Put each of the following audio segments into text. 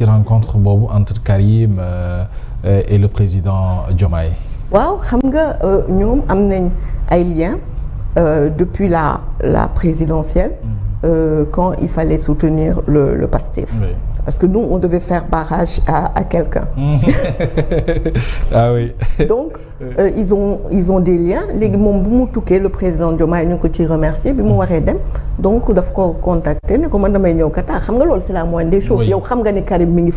ci rencontre boobu entre Karim et le président Diomaye. waaw xam nga ñoom am nañ ay liens depuis la présidentielle. Quand il fallait soutenir le PASTEF. Oui. Parce que nous on devait faire barrage à quelqu'un. Ah oui. Donc ils ont des liens léegi moom bu mu tukkee le président Diomaye ñu ngi ko ci remercier bi mu waree dem donc daf ko contacter ne ko man damay ñëw Qatar xam nga loolu c'est la moindre des choses. yow xam nga ne Karim mi ngi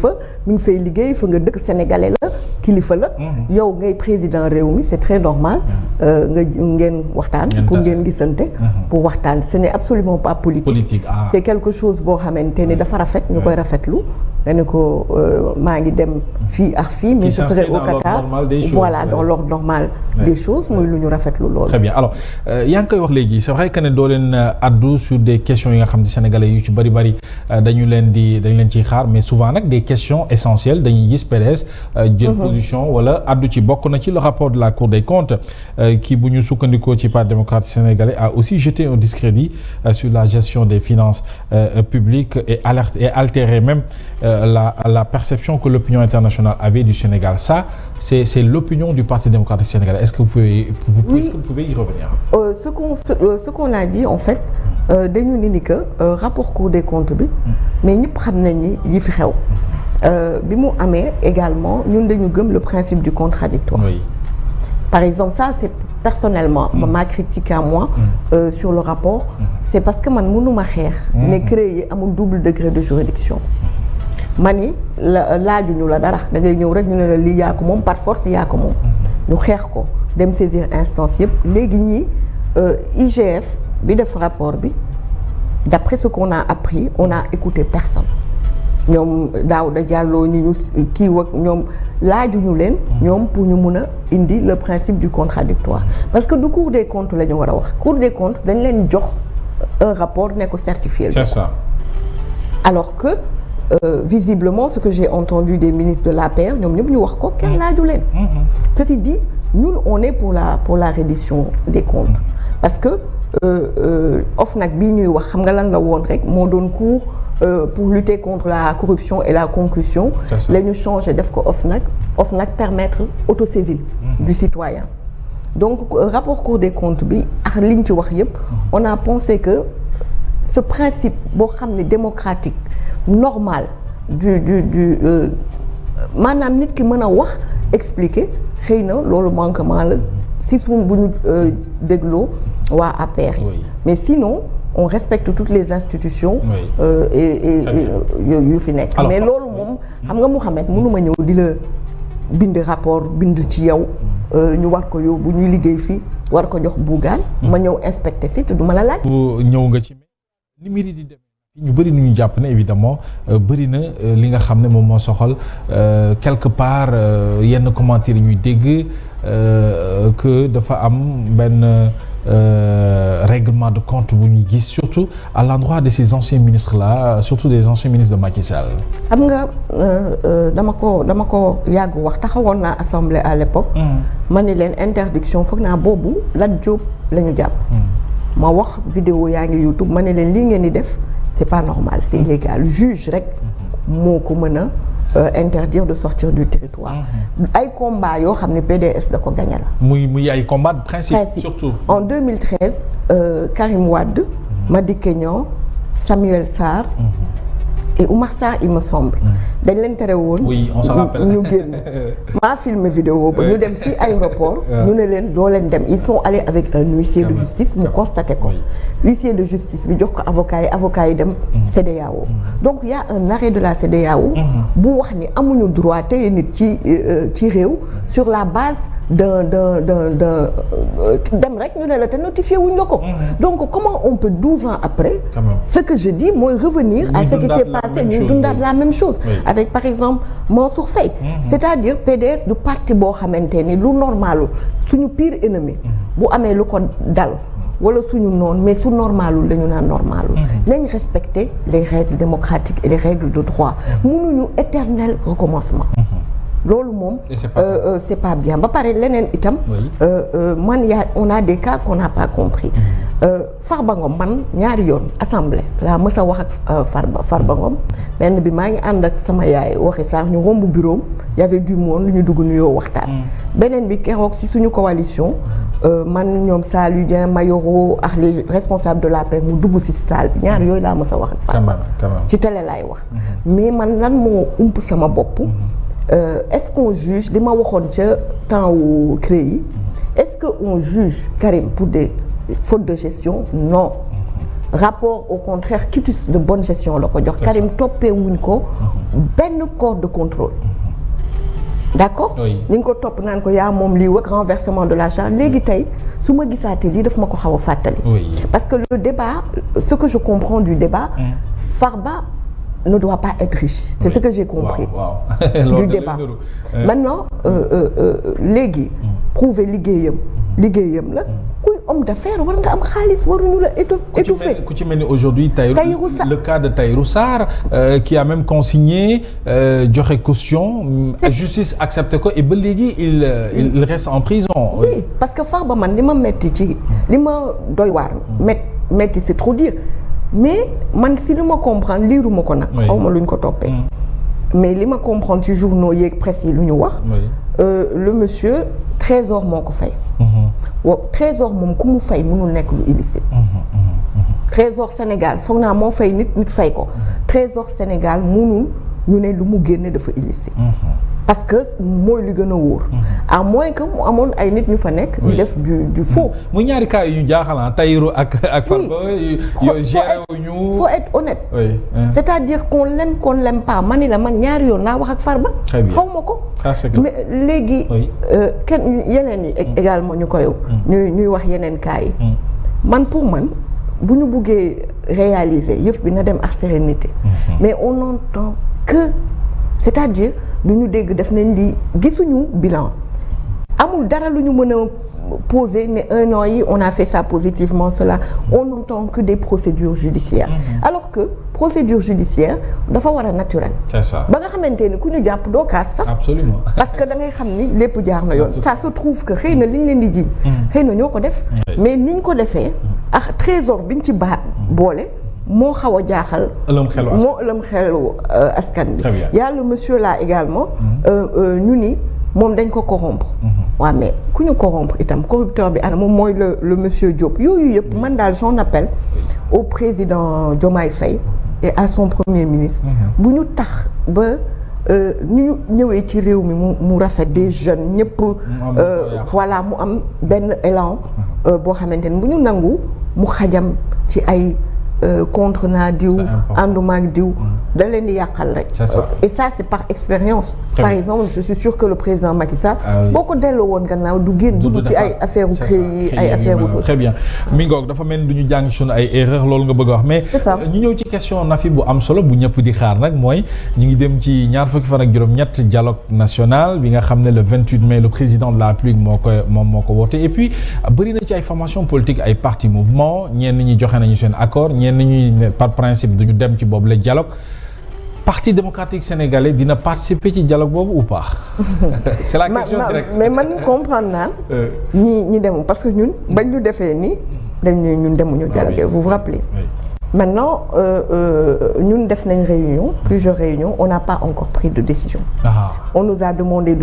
fay liggéey fa nga dëkk sénégalais la kilifa la. yow ngay président réew mi c'est très normal. nga ngeen waxtaan. pour ngeen gisante. pour waxtaan ce n'est absolument pas politique. C'est quelque chose boo xamante ni dafa rafet ñu koy rafetlu. nga ne ko maa ngi dem fii ak fii mais ce serait au Qatar voilà dans l'ordre normal des choses muy lu ñu rafetlu loolu. Très bien alors yaa ngi koy wax léegi c'est vrai que ne doo leen addu sur des questions yi nga xam ne sénégalais yu ci bari dañu leen ciy xaar mais souvent nag des questions essentielles dañuy gis PDS jël position wala addu ci bokk na ci le rapport de la Cour des comptes qui bu ñu sukkandikoo ci Parti démocratique sénégalais a aussi jeté un discrédit sur la gestion des finances publiques et altéré même la perception que l'opinion internationale avait du Sénégal. Ça, c'est l'opinion du Parti démocratique sénégalais. Est-ce que vous pouvez y revenir? Ce qu'on a dit en fait dañu ni que rapport Cour des comptes bi mais ñëpp xam nañ ni yi fi xew bi mu amee également ñun dañu gëm le principe du contradictoire. Oui. Par exemple ça c'est personnellement ma critique à moi sur le rapport c'est parce que man mënuma xeex ne créer amul double degré de juridiction. mani laajuñu la dara da ngay ñëw rek ñu ne la lii yaa ko moom par force yaa ko moom ñu xeex ko dem saisir instance yëpp léegi ñii IGF bi def rapport bi d'après ce qu'on a appris on a écouté personne ñoom Daouda Diallo ñi ñu kii wak ñoom laajuñu leen ñoom pour ñu mun a indi le principe du contradictoire parce que du Cour des comptes la ñu war a wax Cour des comptes dañ leen jox un rapport ne ko certifié. C'est ça. Alors que visiblement ce que j'ai entendu des ministres de l'APR ñoom ñëpp ñu wax ko kenn laaju leen. Ceci dit ñun on est pour la reddition des comptes parce que OFNAC bii ñuy wax xam nga lan la woon rek moo doon cours pour lutter contre la corruption et la concussion la ñu changé def ko OFNAC permettre autosaisine du citoyen donc rapport Cour des comptes bi ak li ñu ci wax yëpp on a pensé que ce principe boo xam ne démocratique normal maanaam nit ki mën a wax expliquer xëy na loolu manquement la si suñ bu ñu dégloo waa APR mais sinon on respecte toutes les institutions et yu fi nekk mais loolu moom xam nga Mouhamed mënuma ñëw di la bind rapport bind ci yow ñu war ko yóbbu ñuy liggéey fii war ko jox Bougane ma ñëw inspecter si te du ma la laaj ñëw nga ci ni mbiri di dem ñu bëri nu ñu jàpp ne évidemment bëri na li nga xam ne moom moo soxal quelque part yenn commentaires yi ñuy dégg que dafa am benn règlement de compte bu ñuy gis surtout à l'endroit de ces anciens ministres là surtout des anciens ministres de Macky Sall. xam nga dama ko yàgg wax taxawoon naa assemblée à l'époque ma ne leen interdiction foog naa boobu Lat Diop la ñu jàpp. ma wax vidéo yaa ngi YouTube ma ne leen lii ngeen di def. C'est pas normal, c'est illégal. Juge rek moo ko mën a interdire de sortir du territoire. ay combat yoo xam ne PDS da ko gagné la. muy ay combat de principe surtout. En 2013 Karim Wade, Madické Niang, Samuel Sarr et Oumar Sarr il me semble. dañ leen tere woon. oui on s'en rappelle ñu génn. maa filmé vidéo ba ñu dem fii aéroport. ñu ne leen doo leen dem ils sont allés avec un huissier de justice mu constaté ko. huissier de justice bi jox ko avocat yi dem. CEDEAO donc il y a un arrêt de la CEDEAO. bu wax ni amuñu droit téye nit ci réew sur la base d'un dem rek ñu ne la te notifié wuñ la ko. donc comment on peut 12 ans après. ce que je dis mooy revenir à ce qui s'est passé ñuy dundaat la même chose. avec par exemple Mansour Faye. c'est-à-dire PDS du parti boo xamante ni lu normalu suñu pire ennemi. bu amee lu ko dal wala suñu noonu mais su normalul dañu naan normalul. nañ respecter les règles démocratiques et les règles de droit. mënuñu éternel recommencement. loolu moom c'est pas bien ba pare leneen itam. on a des cas qu'on n'a pas compris. Farba Ngom man ñaari yoon assemblée laa mës a wax ak Farba Ngom benn bi maa ngi ànd ak sama yaay waxi sax ñu romb bureau y avait du monde lu ñu dugg nuyoo waxtaan. beneen bi keroog ci suñu coalition man ñoom Saliou Dieng Mayoro ak les responsables de l'APR mu dugg ci salle bi ñaar yooyu laa mës a wax ak Farba ci télé laay wax. mais man lan moo ump sama bopp. Est-ce qu'on juge li ma waxoon ca temps wu CREI yi est-ce que on juge Karim pour des faute de gestion non rapport au contraire quitus de bonne gestion la ko jox Karim toppee wuñ ko benn corps de contrôle d'accord ni nga ko topp naan ko yaa moom lii wak renversement de la charge léegi tey su ma gisaatee lii daf ma ko xaw a fàttali parce que le débat ce que je comprends du débat Farba ne doit pas être riche c'est ce que j'ai compris du débat maintenant léegi prouver liggéeyam la kuy homme d'affaires war nga am xaalis waruñu la étouffer ku ci mel ni aujourd'hui Tahirou le cas de Tahirou Sarr qui a même consigné joxe caution justice accepté ko et ba léegi il reste en prison oui parce que Farba man li ma metti ci li ma doy waar metti c'est trop dire mais man si li ma comprendre liiruma ko nag xaw ma lu ñu ko toppee mais li ma comprendre ci journaux yeeg presse yi lu ñu wax le monsieur trésor moo ko fay trésor moom ku mu fay mënul nekk lu illicite trésor Sénégal foog naa moo fay nit fay ko trésor Sénégal mënul ñu ne lu mu génne dafa illicite parce que mooy li gën a wóor à moins que mu amoon ay nit ñu fa nekk di def du faux mu ñaari cas yu jaaxalan Tahirou ak Farba yo géré ñu faut être honnête c'est-à-dire qu'on l'aime pas mani la man ñaari yoon laa wax ak Farba xaw ma ko mais léegi kenn yeneen yi également ñu koy ñuy wax yeneen cas yi man pour man bu ñu buggee réaliser yëf bi na dem ak sérénité mais on n'entend que c'est-à-dire du ñu dégg def nañ di gisuñu bilan amul dara lu ñu mën a poser ne un an yi on a fait ça positivement cela on n'entend que des procédures judiciaires alors que procédure judiciaire dafa war a naturel c'est ça ba nga xamante ni ku ñu jàpp doo kaas sax absolument parce que da ngay xam ni lépp jaar na yoon ça se trouve que xëy na liñ leen di ji xëy na ñoo ko def mais niñ ko defee ak trésor biñ ci boole moo xaw a jaaxal moo ëlëm xelu askan bi yàlla monsieur là également ñu ni moom dañ ko corrompre waaw mais ku ñu corrompre itam corrupteur bi ana moom mooy le monsieur Diop yooyu yëpp man daal j'en appelle au président Diomaye Faye et à son premier ministre bu ñu tax ba ni ñu ñëwee ci réew mi mu rafet des jeunes ñëpp voilà mu am benn élan boo xamante ne bu ñu nangu mu xajam ci ay contre naa diw ànduma ak diw da leen di yàqal rek et ça c'est par expérience par exemple je suis sûr que le président Macky Sall boo ko delloo woon gannaaw du génn dugg ci ay affaire u CREI yi ay affaire u très bien mi ngoog dafa mel ni du ñu jàng suñu ay erreur loolu nga bëgg a wax mais ñu ñëw ci question Nafi bu am solo bu ñëpp di xaar nag mooy ñu ngi dem ci ñaar fukki fan ak juróom-ñett dialogue national bi nga xam ne le 28 mai le président de la République moo ko woote et puis bëri na ci ay formation politique ay parti mouvement ñenn ñi joxe nañu seen accord ñenn ñi par principe duñu dem ci boobu le dialogue Parti démocratique sénégalais dina participer ci dialogue boobu ou pas c'est la question directe mais man comprendre naa ñi dem parce que ñun bañ ñu defee ni dañ ñun demuñu dialogue vous vous rappelez maintenant ñun def nañ plusieurs réunions on n'a pas encore pris de décision on nous a demandé